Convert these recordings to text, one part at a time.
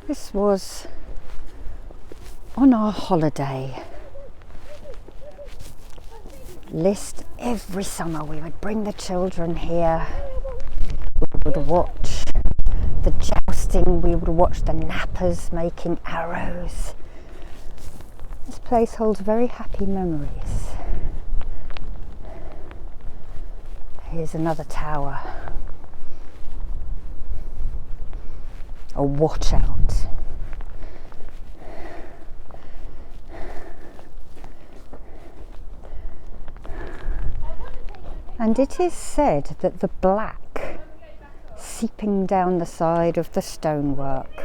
This was on our holiday list. Every summer we would bring the children here. We would watch the jousting, we would watch the nappers making arrows. This place holds very happy memories. Here's another tower. A watch out. And it is said that the black seeping down the side of the stonework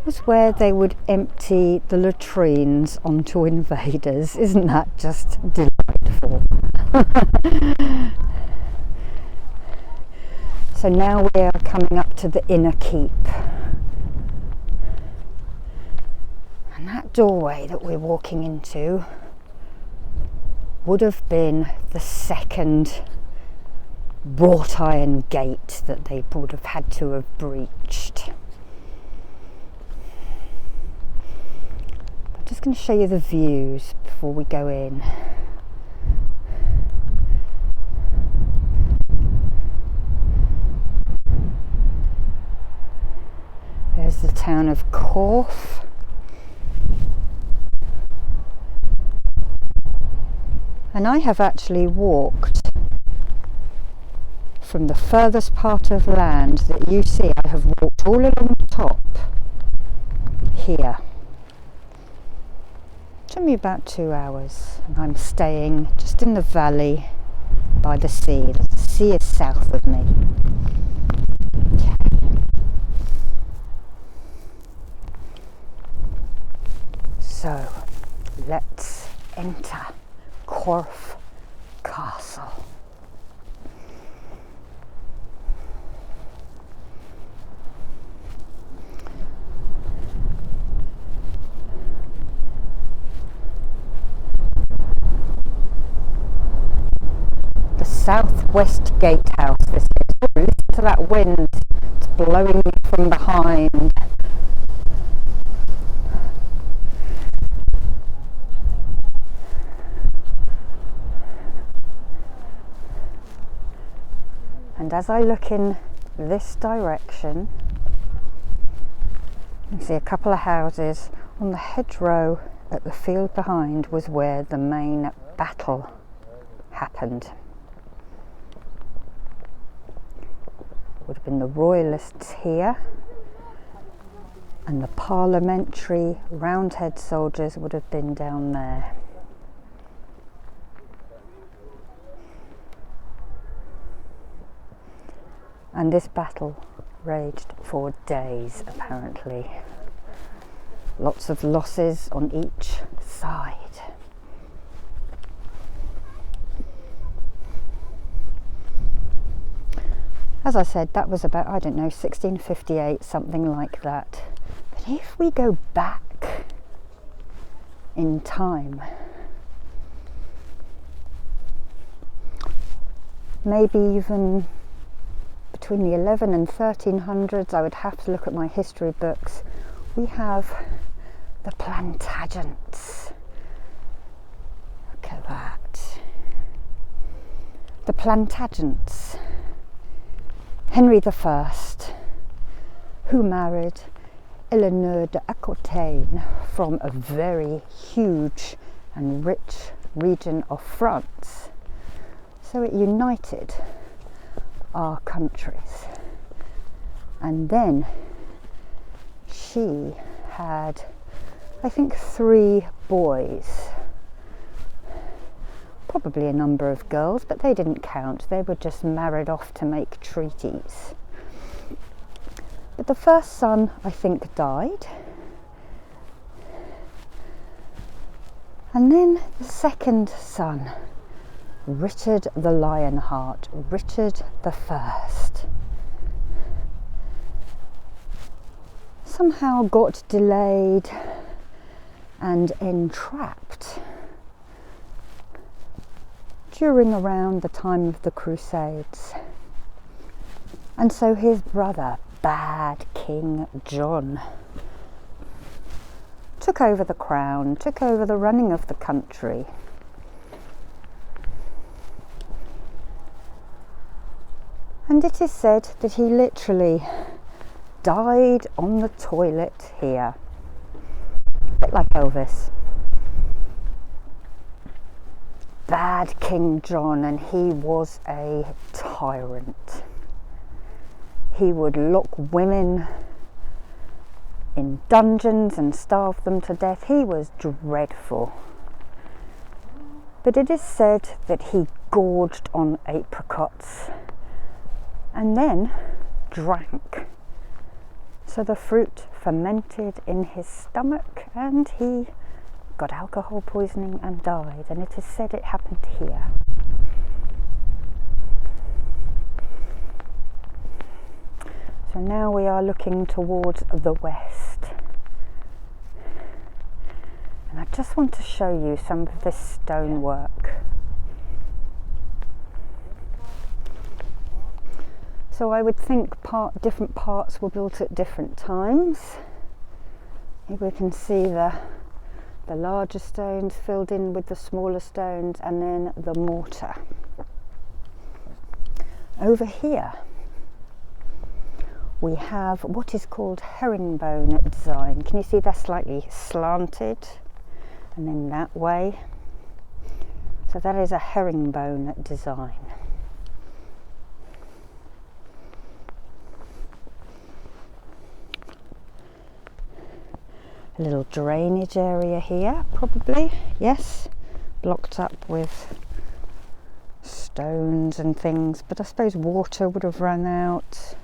was where they would empty the latrines onto invaders. Isn't that just delightful? So now we are coming up to the inner keep. And that doorway that we're walking into would have been the second wrought iron gate that they would have had to have breached. I'm just going to show you the views before we go in. There's the town of Corfe. And I have actually walked from the furthest part of land that you see. I have walked all along the top here. It took me about 2 hours, and I'm staying just in the valley by the sea. The sea is south of me. So let's enter Corfe Castle. The southwest gatehouse. This is. Listen to that wind. It's blowing me from behind. And as I look in this direction, you can see a couple of houses. On the Hedge Row at the field behind was where the main battle happened. Would have been the Royalists here, and the parliamentary Roundhead soldiers would have been down there. And this battle raged for days, apparently. Lots of losses on each side. As I said, that was about, I don't know, 1658, something like that. But if we go back in time, maybe even between the 11 and 1300s, I would have to look at my history books, we have the Plantagenets. Look at that. The Plantagenets. Henry I, who married Eleanor de Aquitaine from a very huge and rich region of France. So it united our countries. And then she had, I think, 3 boys. Probably a number of girls, but they didn't count. They were just married off to make treaties. But the first son, I think, died. And then the second son, Richard the Lionheart, Richard I, somehow got delayed and entrapped during around the time of the Crusades. And so his brother, bad King John took over the crown, took over the running of the country. And it is said that he literally died on the toilet here. A bit like Elvis. Bad King John, and he was a tyrant. He would lock women in dungeons and starve them to death. He was dreadful. But it is said that he gorged on apricots and then drank. So the fruit fermented in his stomach and he got alcohol poisoning and died. And it is said it happened here. So now we are looking towards the west. And I just want to show you some of this stonework. So I would think different parts were built at different times. Here we can see the larger stones filled in with the smaller stones and then the mortar. Over here we have what is called herringbone design. Can you see they're slightly slanted and then that way? So that is a herringbone design. A little drainage area here, probably, yes, blocked up with stones and things, but I suppose water would have run out,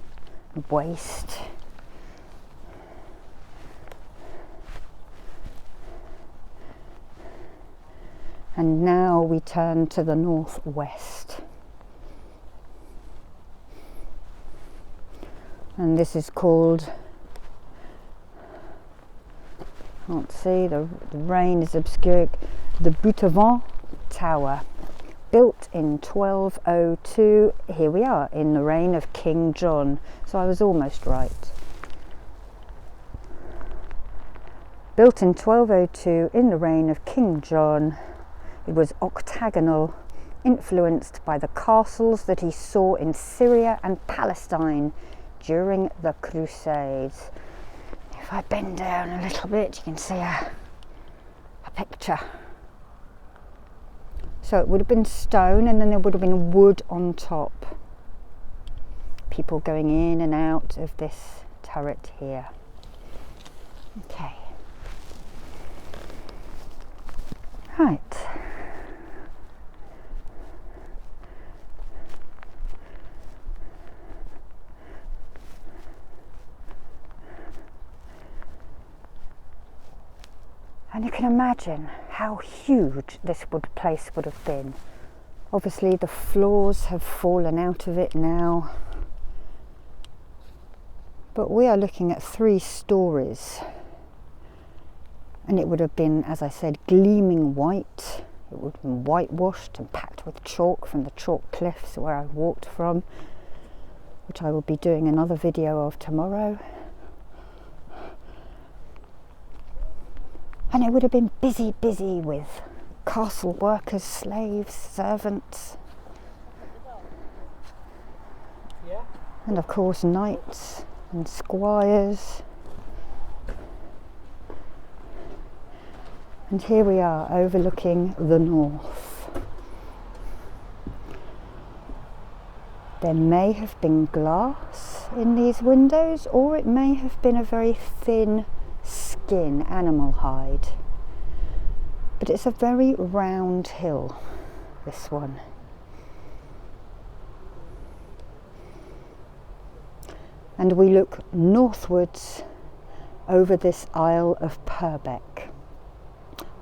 waste. And now we turn to the northwest. And this is called, can't see, the rain is obscured, the Boutavant Tower, built in 1202. Here we are in the reign of King John, so I was almost right. Built in 1202 in the reign of King John, it was octagonal, influenced by the castles that he saw in Syria and Palestine during the Crusades. If I bend down a little bit, you can see a picture. So it would have been stone and then there would have been wood on top. People going in and out of this turret here. Okay. Right. And you can imagine how huge this place would have been. Obviously the floors have fallen out of it now, but we are looking at 3 stories, and it would have been, as I said, gleaming white. It would have been whitewashed and packed with chalk from the chalk cliffs where I walked from, which I will be doing another video of tomorrow. And it would have been busy with castle workers, slaves, servants, and of course knights and squires. And here we are overlooking the north. There may have been glass in these windows, or it may have been a very thin skin, animal hide. But it's a very round hill, this one. And we look northwards over this Isle of Purbeck.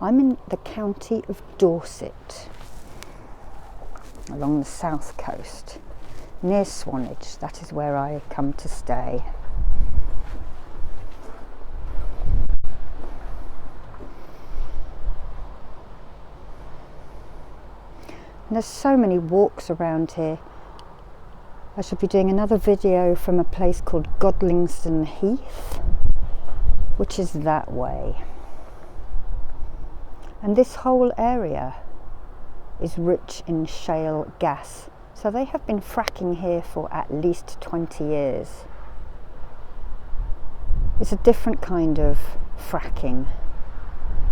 I'm in the county of Dorset, along the south coast, near Swanage. That is where I come to stay. And there's so many walks around here. I shall be doing another video from a place called Godlingston Heath, which is that way. And this whole area is rich in shale gas. So they have been fracking here for at least 20 years. It's a different kind of fracking.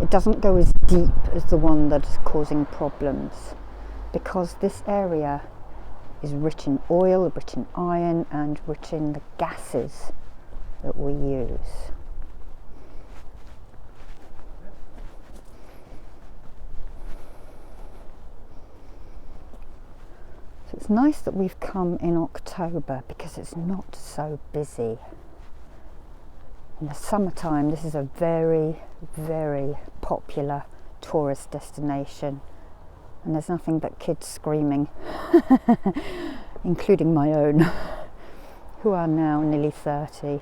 It doesn't go as deep as the one that is causing problems, because this area is rich in oil, rich in iron, and rich in the gases that we use. So it's nice that we've come in October because it's not so busy. In the summertime, this is a very, very popular tourist destination, and there's nothing but kids screaming, including my own, who are now nearly 30.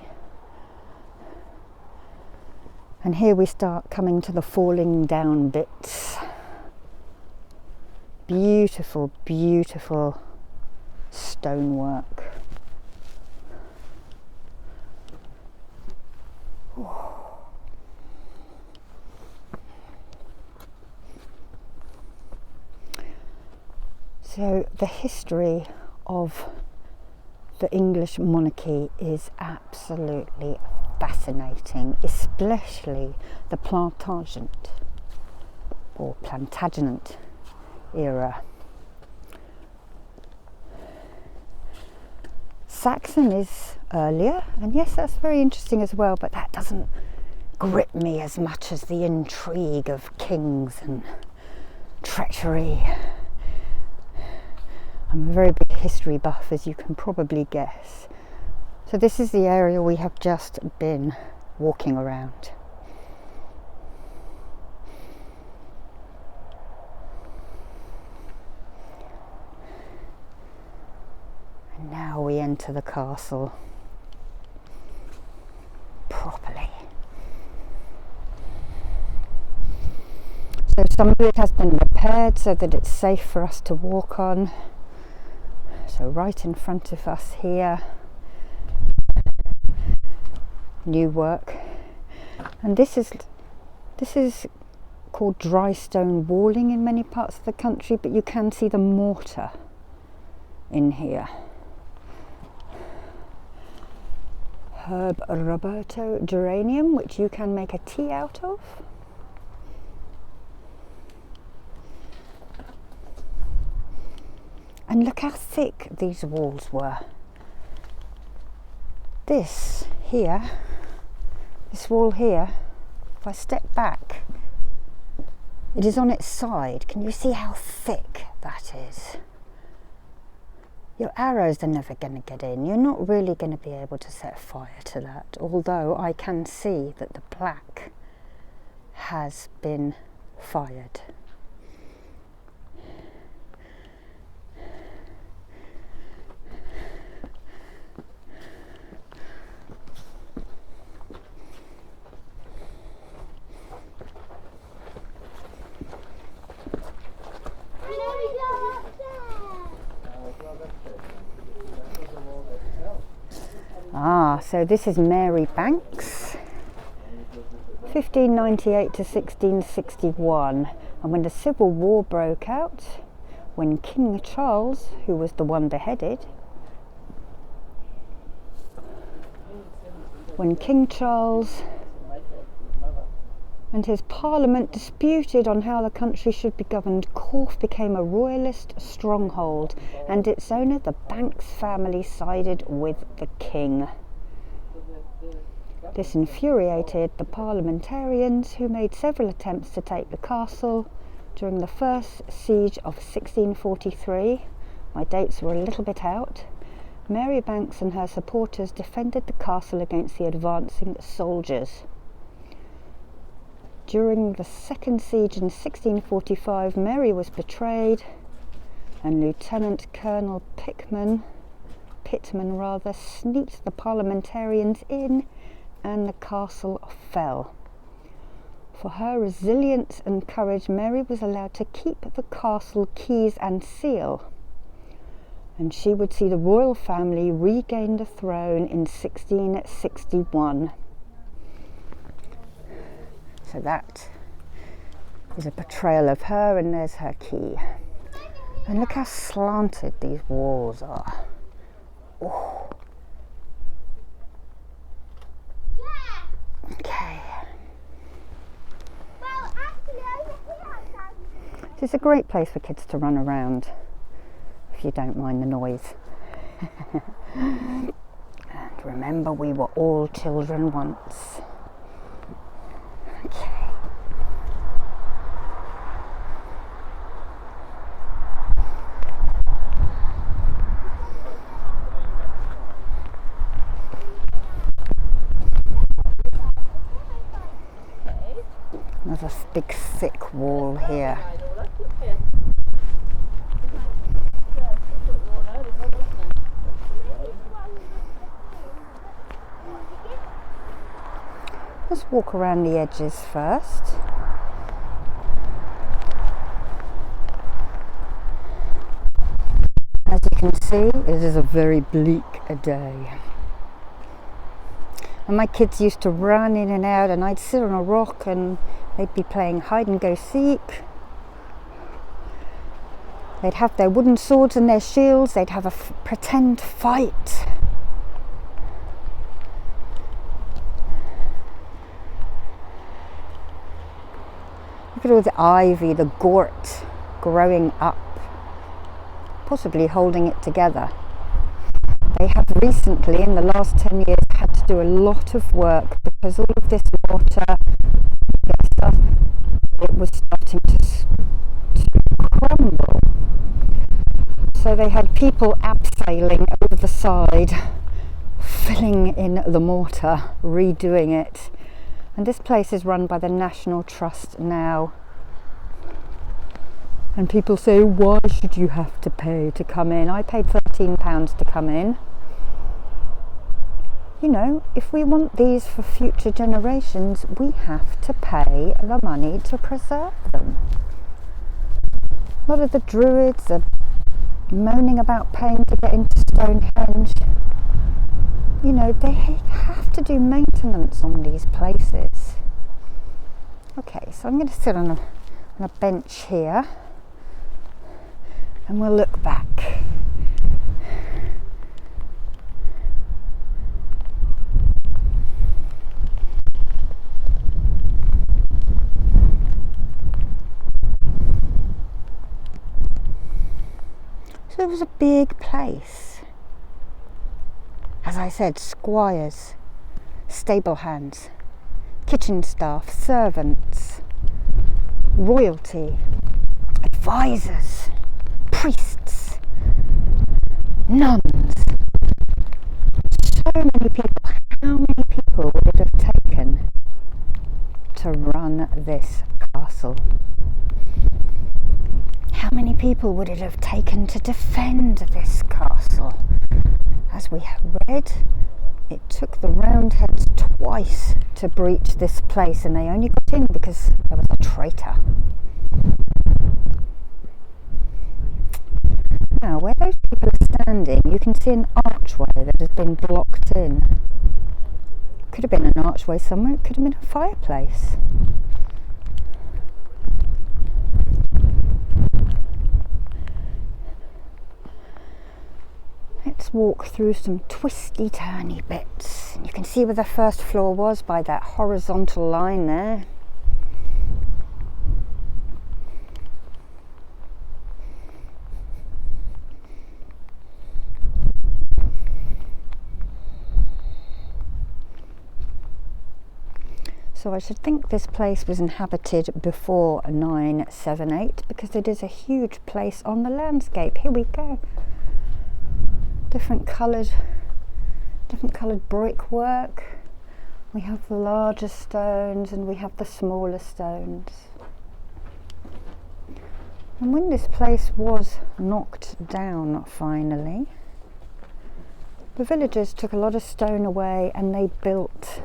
And here we start coming to the falling down bits. Beautiful, beautiful stonework. So the history of the English monarchy is absolutely fascinating, especially the Plantagenet or Plantagenet era. Saxon is earlier, and yes, that's very interesting as well, but that doesn't grip me as much as the intrigue of kings and treachery. I'm a very big history buff, as you can probably guess. So this is the area we have just been walking around. And now we enter the castle properly. So some of it has been repaired so that it's safe for us to walk on. So right in front of us here, new work, and this is called dry stone walling in many parts of the country, but you can see the mortar in here. Herb Roberto geranium, which you can make a tea out of. And look how thick these walls were. This wall here, if I step back, it is on its side. Can you see how thick that is? Your arrows are never going to get in. You're not really going to be able to set fire to that, although I can see that the plaque has been fired. So this is Mary Banks, 1598 to 1661, and when the Civil War broke out, when King Charles, who was the one beheaded, when King Charles and his parliament disputed on how the country should be governed, Corfe became a royalist stronghold, and its owner, the Banks family, sided with the king. This infuriated the parliamentarians, who made several attempts to take the castle. During the first siege of 1643, my dates were a little bit out, Mary Banks and her supporters defended the castle against the advancing soldiers. During the second siege in 1645, Mary was betrayed, and Lieutenant Colonel Pittman sneaked the parliamentarians in, and the castle fell. For her resilience and courage, Mary was allowed to keep the castle keys and seal. and she would see the royal family regain the throne in 1661. So that is a portrayal of her, and there's her key. And look how slanted these walls are. Oh. Okay. This is a great place for kids to run around, if you don't mind the noise. And remember, we were all children once. Okay. There's a big thick wall here. Let's walk around the edges first. As you can see, it is a very bleak day. And my kids used to run in and out, and I'd sit on a rock and they'd be playing hide and go seek. They'd have their wooden swords and their shields. They'd have a pretend fight. Look at all the ivy, the gort growing up, possibly holding it together. They have recently, in the last 10 years, had to do a lot of work because all of this water, it was starting to crumble. So they had people abseiling over the side, filling in the mortar, redoing it. And this place is run by the National Trust now. And people say, why should you have to pay to come in? I paid £13 to come in. You know, if we want these for future generations, we have to pay the money to preserve them. A lot of the Druids are moaning about paying to get into Stonehenge. You know, they have to do maintenance on these places. Okay, so I'm going to sit on a bench here and we'll look back. So it was a big place. As I said, squires, stable hands, kitchen staff, servants, royalty, advisors, priests, nuns. So many people. How many people would it have taken to run this castle? How many people would it have taken to defend this castle? As we have read, it took the Roundheads twice to breach this place, and they only got in because there was a traitor. Now, where those people are standing, you can see an archway that has been blocked in. Could have been an archway somewhere, it could have been a fireplace. Let's walk through some twisty turny bits. You can see where the first floor was by that horizontal line there. So I should think this place was inhabited before 978 because it is a huge place on the landscape. Here we go. Different coloured brickwork. We have the larger stones and we have the smaller stones. And when this place was knocked down finally, the villagers took a lot of stone away and they built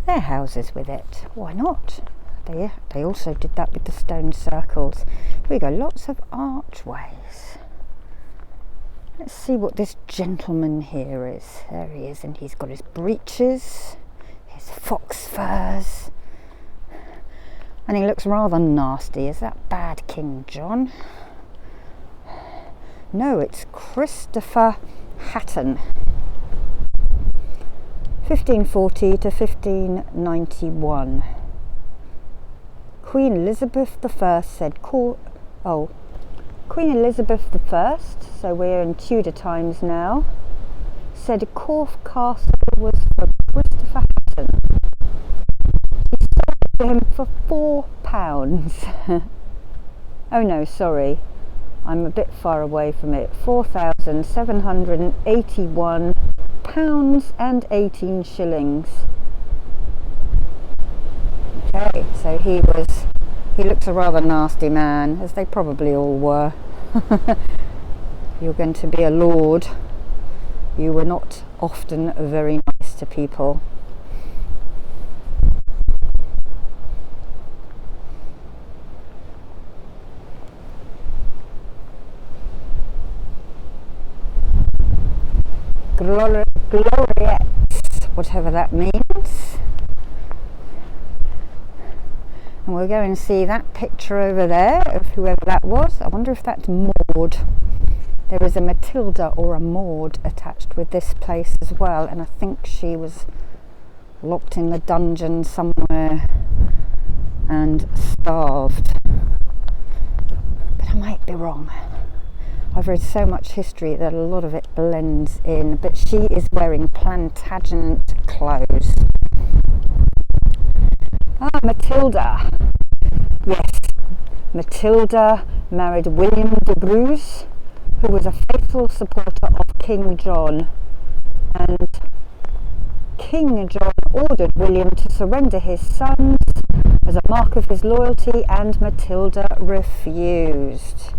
their houses with it. Why not? They also did that with the stone circles. Here we go, lots of archways. Let's see what this gentleman here is. There he is, and he's got his breeches, his fox furs, and he looks rather nasty. Is that bad King John? No, it's Christopher Hatton, 1540 to 1591. Queen Elizabeth I said, Queen Elizabeth I, so we're in Tudor times now, said Corfe Castle was for Christopher Hatton. He sold it to him for £4. Oh no, sorry, I'm a bit far away from it. £4,781 and 18 shillings. Okay, so he looks a rather nasty man, as they probably all were. You're going to be a lord. You were not often very nice to people. Gloriettes, whatever that means. And we'll go and see that picture over there of whoever that was. I wonder if that's Maud. There is a Matilda or a Maud attached with this place as well, and I think she was locked in the dungeon somewhere and starved. But I might be wrong. I've read so much history that a lot of it blends in, but she is wearing Plantagenet clothes. Ah, Matilda. Yes, Matilda married William de Bru, who was a faithful supporter of King John. And King John ordered William to surrender his sons as a mark of his loyalty, and Matilda refused.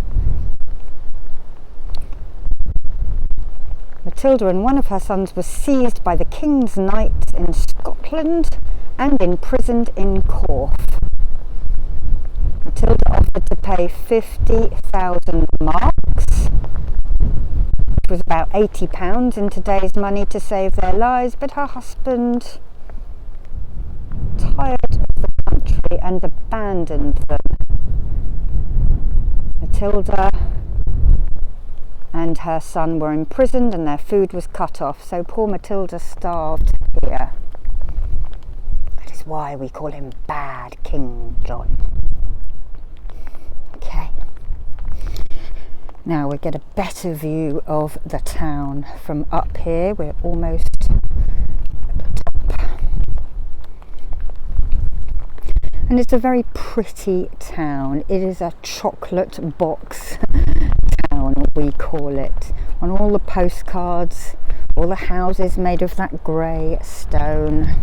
Matilda and one of her sons were seized by the King's Knights in Scotland and imprisoned in Corfe. Matilda offered to pay 50,000 marks, which was about £80 in today's money, to save their lives, but her husband tired of the country and abandoned them. Matilda and her son were imprisoned and their food was cut off, so poor Matilda starved here. That is why we call him Bad King John. Okay, now we get a better view of the town from up here. We're almost at the top, and it's a very pretty town. It is a chocolate box town, we call it. On all the postcards, all the houses made of that grey stone,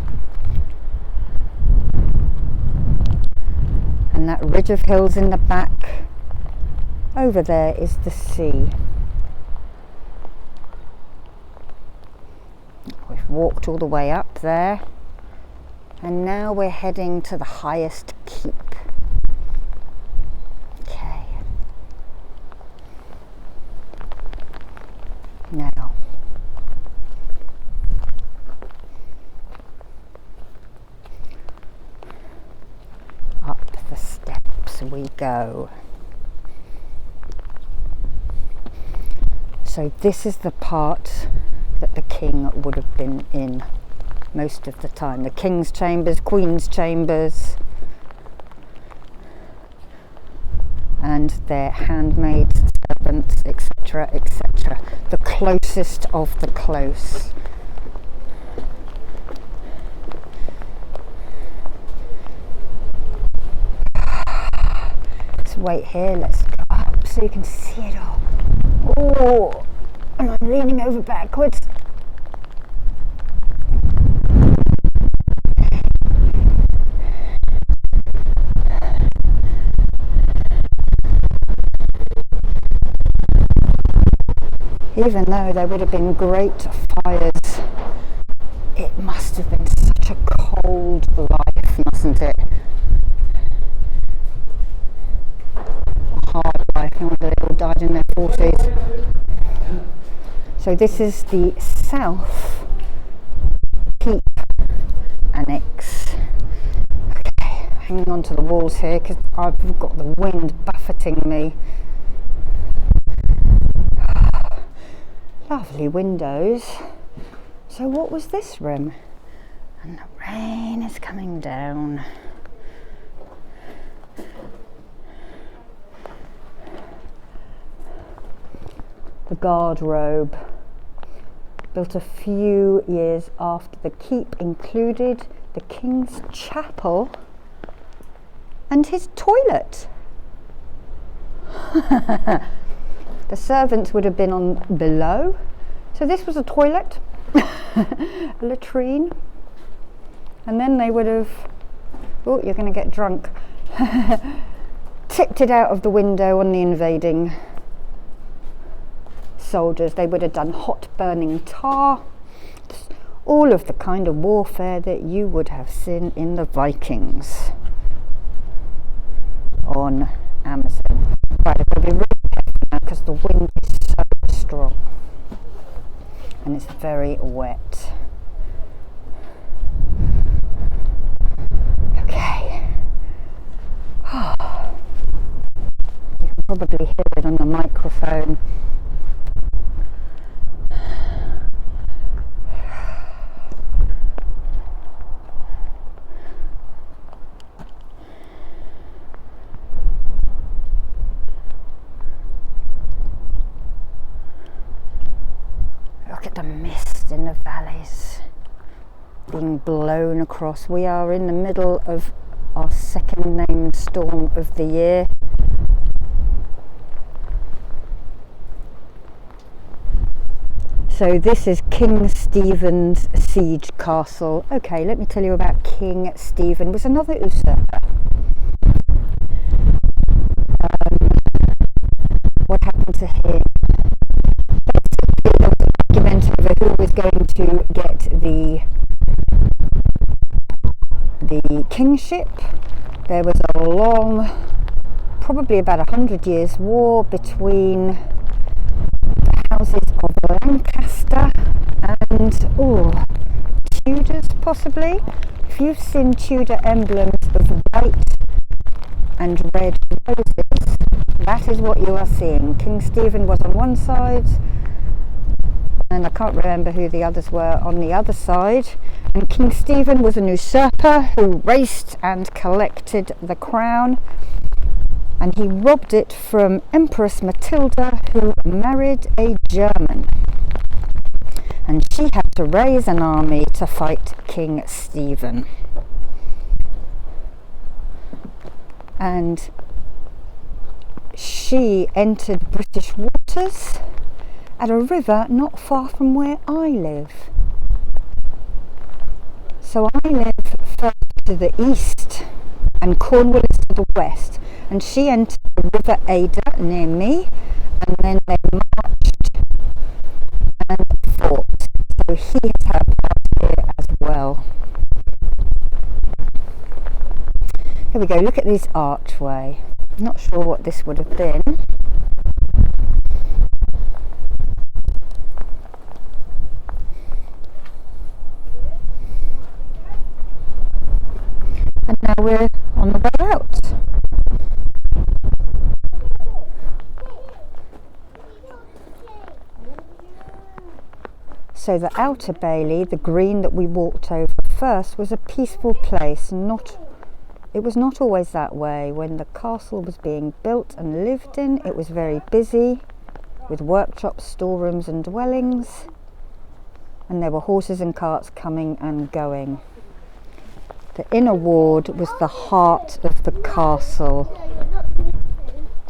and that ridge of hills in the back. Over there is the sea. We've walked all the way up there, and now we're heading to the highest keep. Okay. Now, up the steps we go. So this is the part that the king would have been in most of the time. The king's chambers, queen's chambers, and their handmaids, servants, etc., etc. The closest of the close. Let's wait here, let's go up so you can see it all. Oh, and I'm leaning over backwards. Even though there would have been great fires, it must have been such a cold life, mustn't it? A hard life. No wonder they all died in their 40s. So this is the South Keep Annex. Okay, hanging on to the walls here because I've got the wind buffeting me. Lovely windows. So what was this room? And the rain is coming down. The garderobe, built a few years after the keep, included the King's Chapel and his toilet. The servants would have been on below. So this was a toilet, a latrine, and then they would have, oh, you're going to get drunk, tipped it out of the window on the invading soldiers. They would have done hot burning tar, all of the kind of warfare that you would have seen in the Vikings on Amazon. Right, I've got to be really careful now because the wind is so strong and it's very wet. Okay. You can probably hear it on the microphone. Look at the mist in the valleys being blown across. We are in the middle of our second named storm of the year. So this is King Stephen's siege castle. Okay, let me tell you about King Stephen. Was another usurper. What happened to him? There was an argument over who was going to get the kingship. There was a long, probably about 100 years war between the houses of Lancaster and Tudors, possibly. If you've seen Tudor emblems of white and red roses, that is what you are seeing. King Stephen was on one side, and I can't remember who the others were on the other side. And King Stephen was an usurper who raced and collected the crown, and he robbed it from Empress Matilda, who married a German, and she had to raise an army to fight King Stephen. And she entered British waters at a river not far from where I live. So I live further to the east and Cornwall is to the west, and she entered the River Ada near me, and then they marched and fought. So he has helped out here as well. Here we go, look at this archway. Not sure what this would have been. And now we're on the way out. So the outer bailey, the green that we walked over first, was a peaceful place. It was not always that way. When the castle was being built and lived in, it was very busy with workshops, storerooms and dwellings, and there were horses and carts coming and going. The inner ward was the heart of the castle,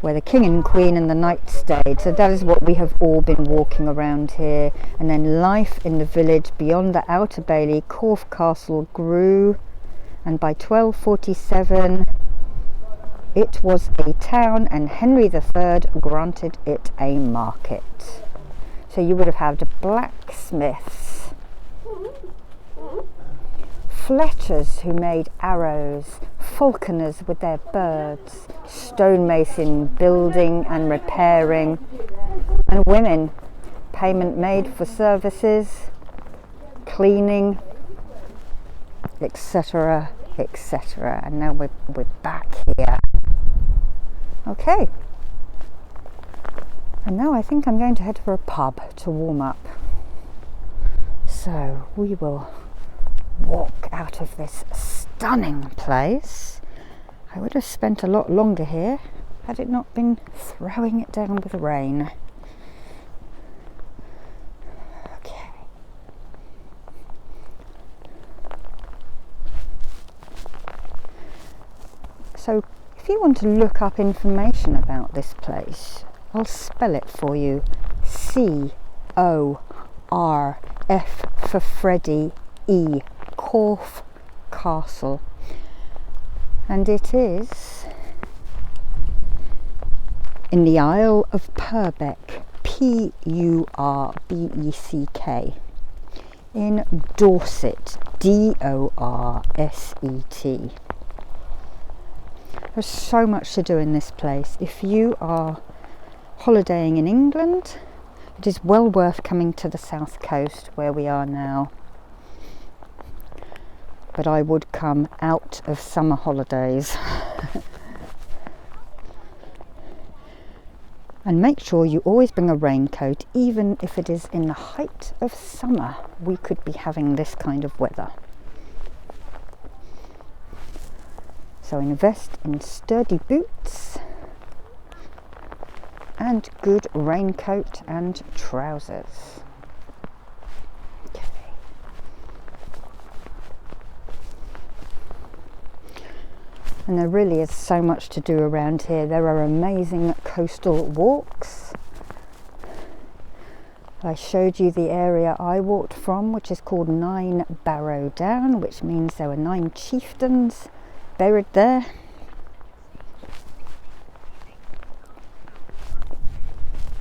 where the king and queen and the knight stayed. So that is what we have all been walking around here. And then life in the village beyond the outer bailey, Corfe Castle, grew, and by 1247 it was a town, and Henry III granted it a market. So you would have had blacksmiths, fletchers who made arrows, falconers with their birds, stonemason building and repairing, and women payment made for services, cleaning, etc, etc. And now we're back here. Okay, and now I think I'm going to head for a pub to warm up. So we will walk out of this stunning place. I would have spent a lot longer here had it not been throwing it down with rain. Okay. So if you want to look up information about this place, I'll spell it for you. C-O-R-F for Freddy, E, Corfe Castle. And it is in the Isle of Purbeck, P-U-R-B-E-C-K, in Dorset, D-O-R-S-E-T. There's so much to do in this place. If you are holidaying in England, it is well worth coming to the south coast where we are now. But I would come out of summer holidays. And make sure you always bring a raincoat, even if it is in the height of summer. We could be having this kind of weather. So invest in sturdy boots and good raincoat and trousers. Okay. And there really is so much to do around here. There are amazing coastal walks. I showed you the area I walked from, which is called 9 Barrow Down, which means there were 9 chieftains buried there.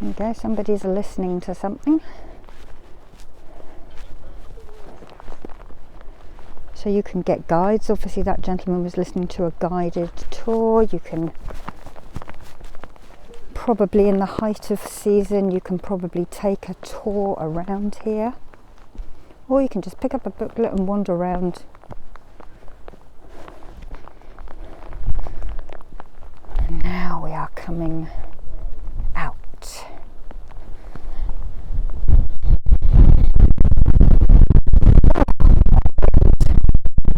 There you go, somebody's listening to something. So you can get guides. Obviously that gentleman was listening to a guided tour. You can probably, in the height of season, you can probably take a tour around here. Or you can just pick up a booklet and wander around. Now we are coming out.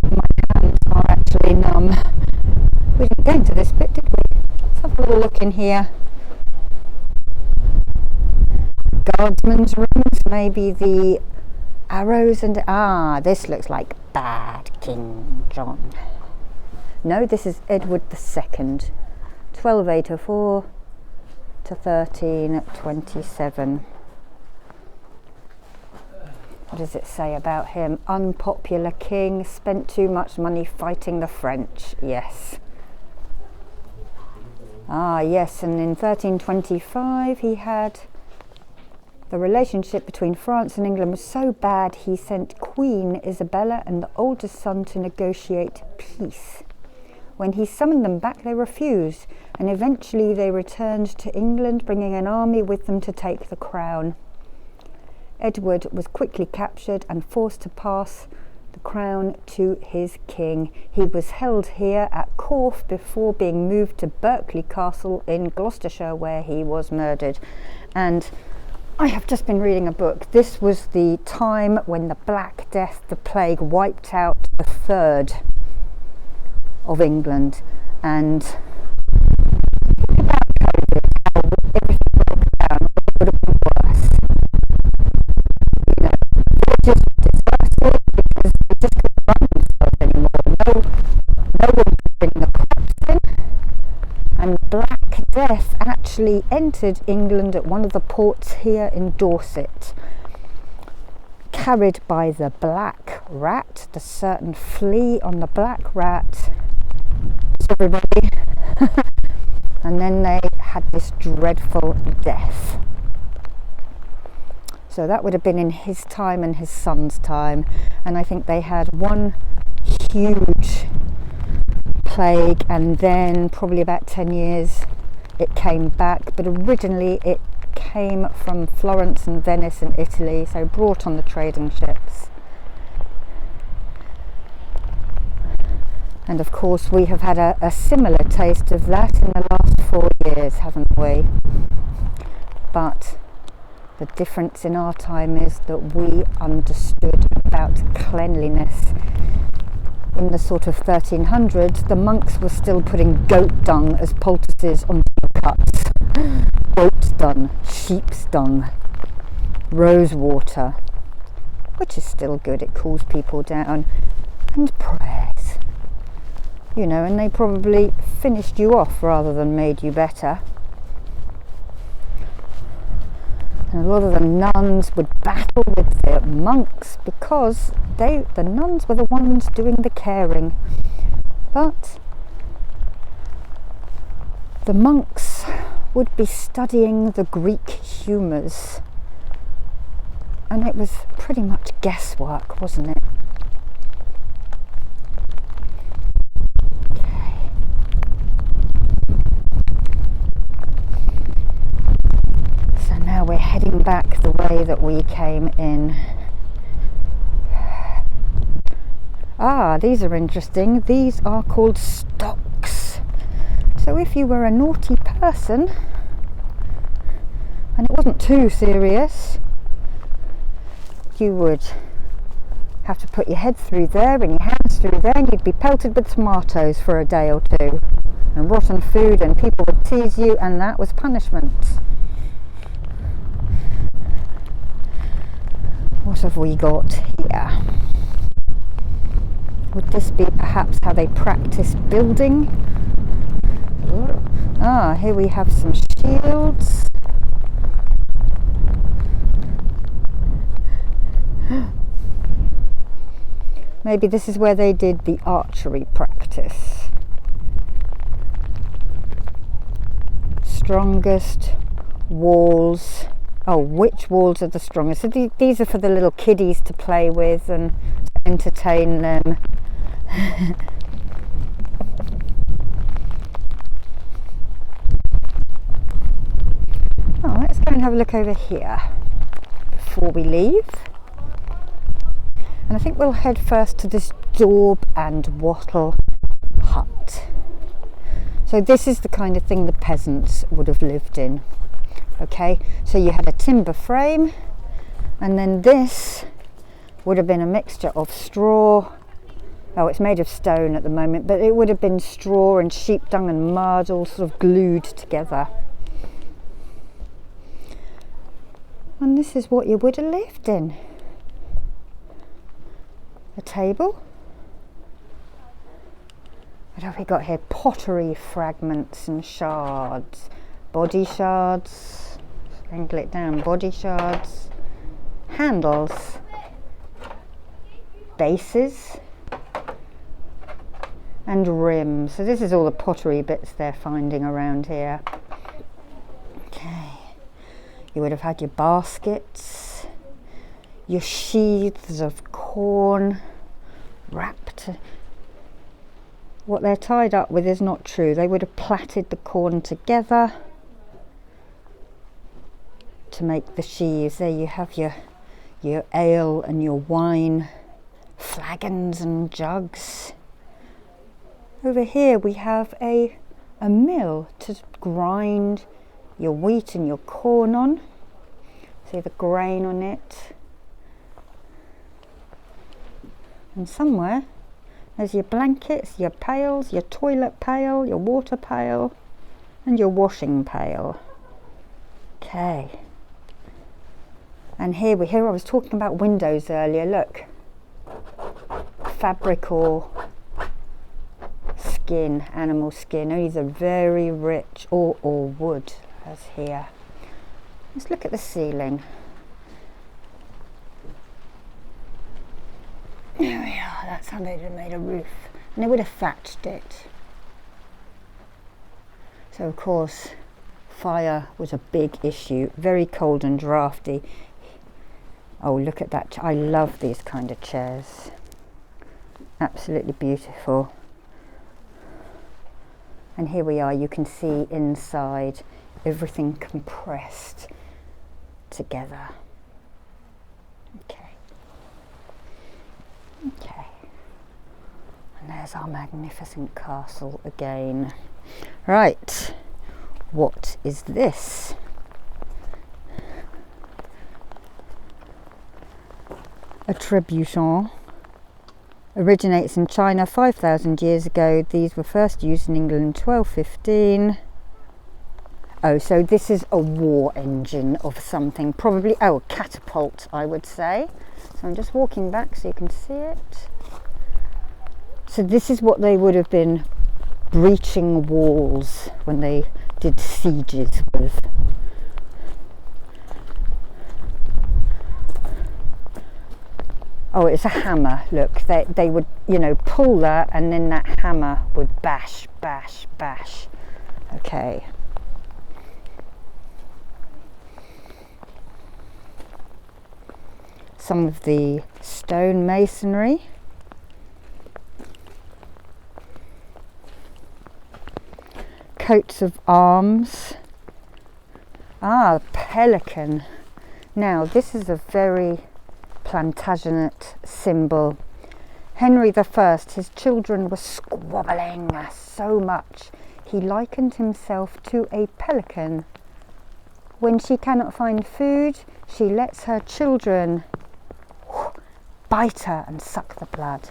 My hands are actually numb. We didn't go into this bit, did we? Let's have a little look in here. Guardsman Rooms, maybe the arrows and... this looks like bad King John. No, this is Edward II. 1284 to 1327. What does it say about him? Unpopular king, spent too much money fighting the French. Yes. Yes, and in 1325 he had... The relationship between France and England was so bad he sent Queen Isabella and the oldest son to negotiate peace. When he summoned them back, they refused, and eventually they returned to England, bringing an army with them to take the crown. Edward was quickly captured and forced to pass the crown to his king. He was held here at Corfe before being moved to Berkeley Castle in Gloucestershire, where he was murdered. And I have just been reading a book. This was the time when the Black Death, the plague, wiped out a third of England. And think about COVID, how everything broke down, it would have been worse. You know, villages were deserted because they just couldn't run themselves anymore. No one could bring the crops in. And Black Death actually entered England at one of the ports here in Dorset, carried by the black rat, the certain flea on the black rat. Everybody. And then they had this dreadful death. So that would have been in his time and his son's time, and I think they had one huge plague, and then probably about 10 years it came back, but originally it came from Florence and Venice and Italy, so brought on the trading ships. And of course we have had a similar taste of that in the last 4 years, haven't we? But the difference in our time is that we understood about cleanliness. In the sort of 1300s, the monks were still putting goat dung as poultices on cuts. Goat's dung, sheep's dung, rose water, which is still good, it cools people down, and prayers. You know, and they probably finished you off rather than made you better. And a lot of the nuns would battle with the monks because the nuns were the ones doing the caring. But the monks would be studying the Greek humours, and it was pretty much guesswork, wasn't it? Now we're heading back the way that we came in. Ah, these are interesting. These are called stocks. So if you were a naughty person and it wasn't too serious, you would have to put your head through there and your hands through there, and you'd be pelted with tomatoes for a day or two and rotten food, and people would tease you, and that was punishment. What have we got here? Would this be perhaps how they practice building? Ah, here we have some shields. Maybe this is where they did the archery practice. Strongest walls. Oh, which walls are the strongest? So these are for the little kiddies to play with and to entertain them. Oh, let's go and have a look over here before we leave. And I think we'll head first to this daub and wattle hut. So this is the kind of thing the peasants would have lived in. Okay, so you had a timber frame, and then this would have been a mixture of straw. Oh, it's made of stone at the moment, but it would have been straw and sheep dung and mud all sort of glued together. And this is what you would have lived in. A table. What have we got here? Pottery fragments and shards. Body shards. Angle it down. Body shards. Handles. Bases. And rims. So this is all the pottery bits they're finding around here. Okay. You would have had your baskets, your sheaths of corn wrapped. What they're tied up with is not true. They would have plaited the corn together to make the sheaves. There you have your ale and your wine, flagons and jugs. Over here we have a mill to grind your wheat and your corn on. See the grain on it. And somewhere there's your blankets, your pails, your toilet pail, your water pail, and your washing pail. Okay. And here I was talking about windows earlier. Look, fabric or skin, animal skin, either very rich or wood, as here. Let's look at the ceiling. There we are, that's how they'd have made a roof. And they would have thatched it. So of course, fire was a big issue, very cold and drafty. Oh, look at that, I love these kind of chairs. Absolutely beautiful. And here we are, you can see inside everything compressed together. Okay. Okay. And there's our magnificent castle again. Right. What is this? A trebuchet. Originates in China 5,000 years ago. These were first used in England in 1215. Oh, so this is a war engine of something, probably, oh, a catapult, I would say. So I'm just walking back so you can see it. So this is what they would have been breaching walls when they did sieges with. Oh, it's a hammer. Look, they would, you know, pull that, and then that hammer would bash, bash, bash. Okay. Some of the stone masonry. Coats of arms. Ah, pelican. Now, this is a very Plantagenet symbol. Henry I, his children were squabbling so much, he likened himself to a pelican. When she cannot find food, she lets her children bite her and suck the blood.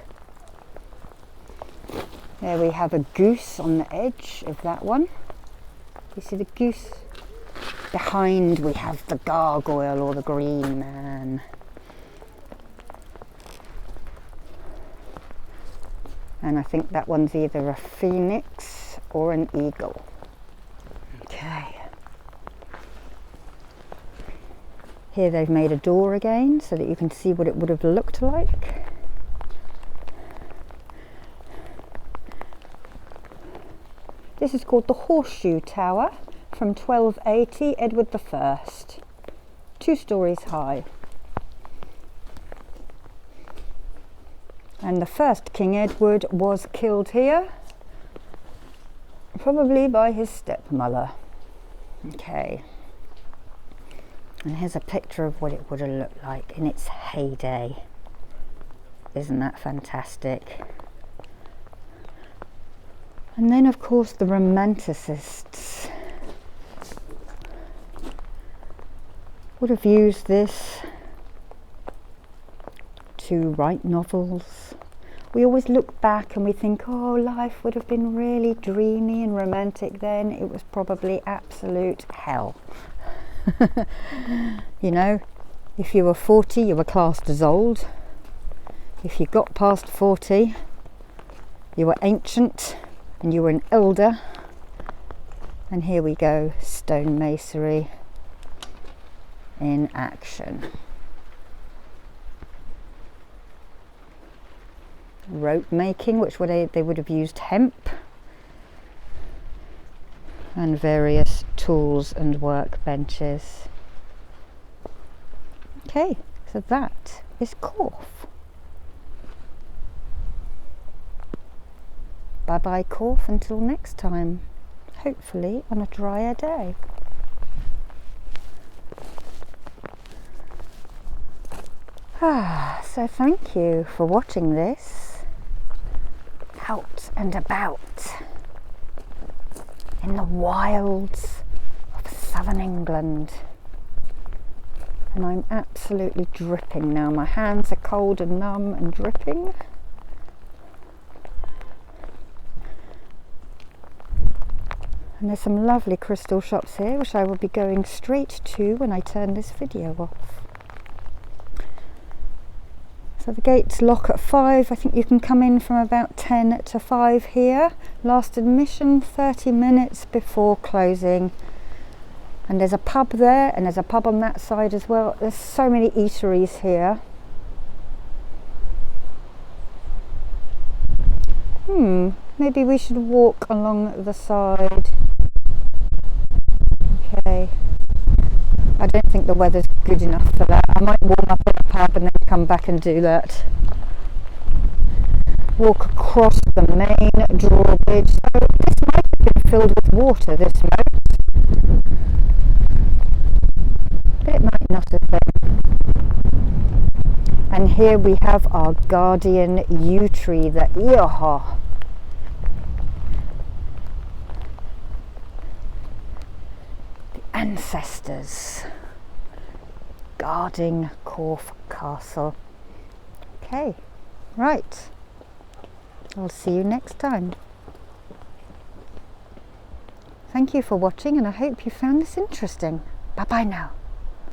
There we have a goose on the edge of that one. You see the goose? Behind we have the gargoyle or the green man. And I think that one's either a phoenix or an eagle. Okay. Here they've made a door again so that you can see what it would have looked like. This is called the Horseshoe Tower from 1280, Edward I. 2 stories high. And the first King Edward was killed here, probably by his stepmother. Okay. And here's a picture of what it would have looked like in its heyday. Isn't that fantastic? And then, of course, the Romanticists would have used this to write novels. We always look back and we think, oh, life would have been really dreamy and romantic then. It was probably absolute hell. You know, if you were 40, you were classed as old. If you got past 40, you were ancient and you were an elder. And here we go, stone masonry in action. Rope making, which they would have used hemp, and various tools and workbenches. Okay, so that is Corfe. Bye bye Corfe until next time, hopefully on a drier day. So thank you for watching this out and about in the wilds of southern England. And I'm absolutely dripping now. My hands are cold and numb and dripping. And there's some lovely crystal shops here, which I will be going straight to when I turn this video off. So the gates lock at 5. I think you can come in from about 10 to 5 here. Last admission 30 minutes before closing. And there's a pub there, and there's a pub on that side as well. There's so many eateries here. Maybe we should walk along the side. Okay. I don't think the weather's good enough for that. I might warm up at a pub and then come back and do that. Walk across the main drawbridge. So this might have been filled with water, this moat. but it might not have been. And here we have our guardian yew tree, the Eoho. The ancestors guarding Corfe Castle. Okay, right. I'll see you next time. Thank you for watching, and I hope you found this interesting. Bye bye now.